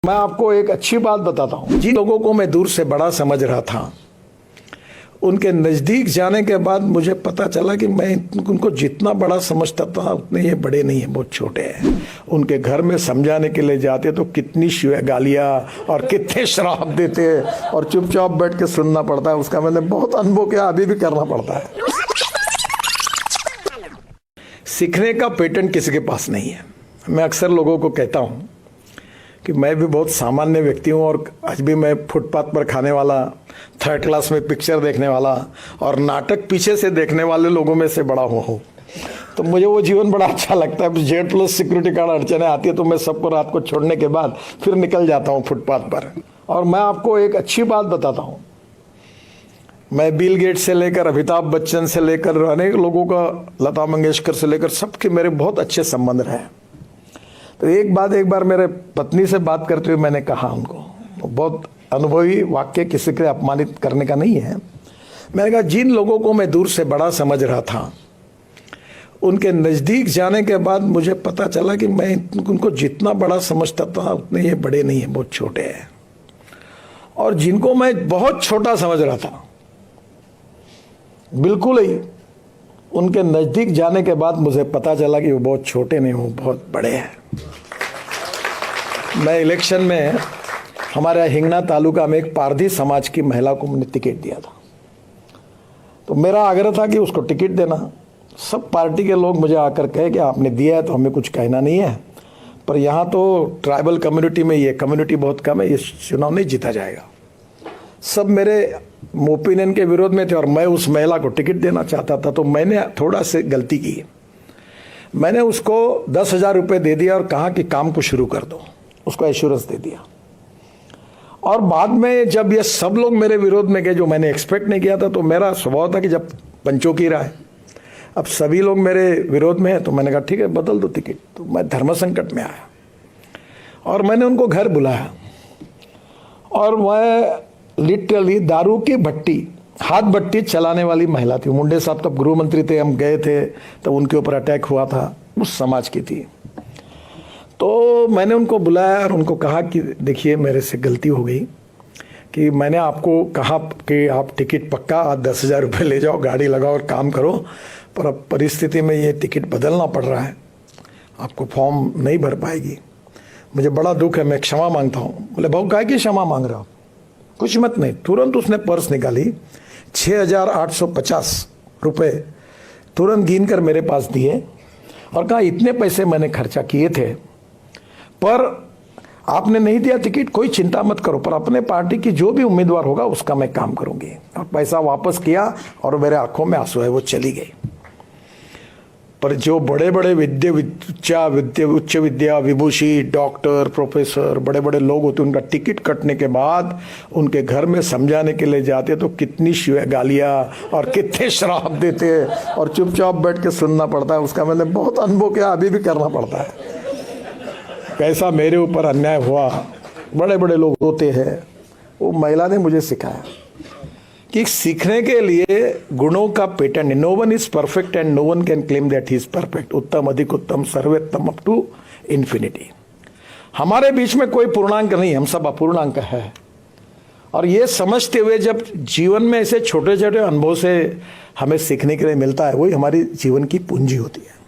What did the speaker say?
मैं आपको एक अच्छी बात बताता हूँ। जिन लोगों को मैं दूर से बड़ा समझ रहा था, उनके नज़दीक जाने के बाद मुझे पता चला कि मैं उनको जितना बड़ा समझता था उतने ये बड़े नहीं हैं, बहुत छोटे हैं। उनके घर में समझाने के लिए जाते तो कितनी गालियाँ और कितने श्राप देते और चुपचाप बैठ के सुनना पड़ता है। उसका मैंने बहुत अनुभव किया, अभी भी करना पड़ता है। सीखने का पेटेंट किसी के पास नहीं है। मैं अक्सर लोगों को कहता हूँ कि मैं भी बहुत सामान्य व्यक्ति हूँ और आज भी मैं फुटपाथ पर खाने वाला, थर्ड क्लास में पिक्चर देखने वाला और नाटक पीछे से देखने वाले लोगों में से बड़ा हुआ हूँ। तो मुझे वो जीवन बड़ा अच्छा लगता है। Z+ सिक्योरिटी गार्ड अड़चने आती है तो मैं सबको रात को छोड़ने के बाद फिर निकल जाता हूँ फुटपाथ पर। और मैं आपको एक अच्छी बात बताता हूँ, मैं बिल गेट्स से लेकर अमिताभ बच्चन से लेकर अनेक लोगों का, लता मंगेशकर से लेकर सबके मेरे बहुत अच्छे संबंध रहे। तो एक बार मेरे पत्नी से बात करते हुए मैंने कहा उनको, बहुत अनुभवी वाक्य, किसी के अपमानित करने का नहीं है। मैंने कहा जिन लोगों को मैं दूर से बड़ा समझ रहा था, उनके नज़दीक जाने के बाद मुझे पता चला कि मैं उनको जितना बड़ा समझता था उतने ये बड़े नहीं हैं, बहुत छोटे हैं। और जिनको मैं बहुत छोटा समझ रहा था, बिल्कुल ही, उनके नज़दीक जाने के बाद मुझे पता चला कि वो बहुत छोटे नहीं, वो बहुत बड़े हैं। मैं इलेक्शन में हमारे हिंगना तालुका में एक पारधी समाज की महिला को मैंने टिकट दिया था। तो मेरा आग्रह था कि उसको टिकट देना। सब पार्टी के लोग मुझे आकर कहे कि आपने दिया है तो हमें कुछ कहना नहीं है, पर यहाँ तो ट्राइबल कम्युनिटी में ये कम्युनिटी बहुत कम है, ये चुनाव नहीं जीता जाएगा। सब मेरे ओपिनियन के विरोध में थे और मैं उस महिला को टिकट देना चाहता था। तो मैंने थोड़ा सी गलती की, मैंने उसको 10,000 रुपये दे दिया और कहा कि काम को शुरू कर दो, उसको एश्योरेंस दे दिया। और बाद में जब ये सब लोग मेरे विरोध में गए, जो मैंने एक्सपेक्ट नहीं किया था, तो मेरा स्वभाव था कि जब पंचों की राय, अब सभी लोग मेरे विरोध में हैं, तो मैंने कहा ठीक है बदल दो टिकट। तो मैं धर्म संकट में आया और मैंने उनको घर बुलाया और मैं लिटरली दारू की भट्टी, हाथ भट्टी चलाने वाली महिला थी। मुंडे साहब तब गृह मंत्री थे, हम गए थे तब उनके ऊपर अटैक हुआ था, उस समाज की थी। तो मैंने उनको बुलाया और उनको कहा कि देखिए मेरे से गलती हो गई कि मैंने आपको कहा कि आप टिकट पक्का 10,000 रुपये ले जाओ, गाड़ी लगाओ और काम करो, पर अब परिस्थिति में ये टिकट बदलना पड़ रहा है, आपको फॉर्म नहीं भर पाएगी, मुझे बड़ा दुख है, मैं क्षमा मांगता हूँ। बोले भाऊ काहे की क्षमा मांग रहा हो, कुछ मत नहीं। तुरंत उसने पर्स निकाली, 6,850 रुपये तुरंत गिन कर मेरे पास दिए और कहा इतने पैसे मैंने खर्चा किए थे, पर आपने नहीं दिया टिकट, कोई चिंता मत करो, पर अपने पार्टी की जो भी उम्मीदवार होगा उसका मैं काम करूंगी। और पैसा वापस किया और मेरे आंखों में आंसू है, वो चली गई। पर जो बड़े बड़े उच्च विद्या विभूषी, डॉक्टर, प्रोफेसर, बड़े बड़े लोग होते, उनका टिकट कटने के बाद उनके घर में समझाने के लिए जाते तो कितनी गालियाँ और कितने श्राप देते और चुपचाप बैठ के सुनना पड़ता है। उसका मैंने बहुत अनुभव किया, अभी भी करना पड़ता है। कैसा मेरे ऊपर अन्याय हुआ, बड़े बड़े लोग होते हैं, वो महिला ने मुझे सिखाया कि सीखने के लिए गुणों का patent, no one is perfect and no one can claim that he is perfect. उत्तम, अधिक उत्तम, सर्वोत्तम, अप टू इन्फिनिटी। हमारे बीच में कोई पूर्णांक नहीं, हम सब अपूर्णांक है। और ये समझते हुए जब जीवन में ऐसे छोटे छोटे अनुभव से हमें सीखने के लिए मिलता है, वही हमारी जीवन की पूंजी होती है।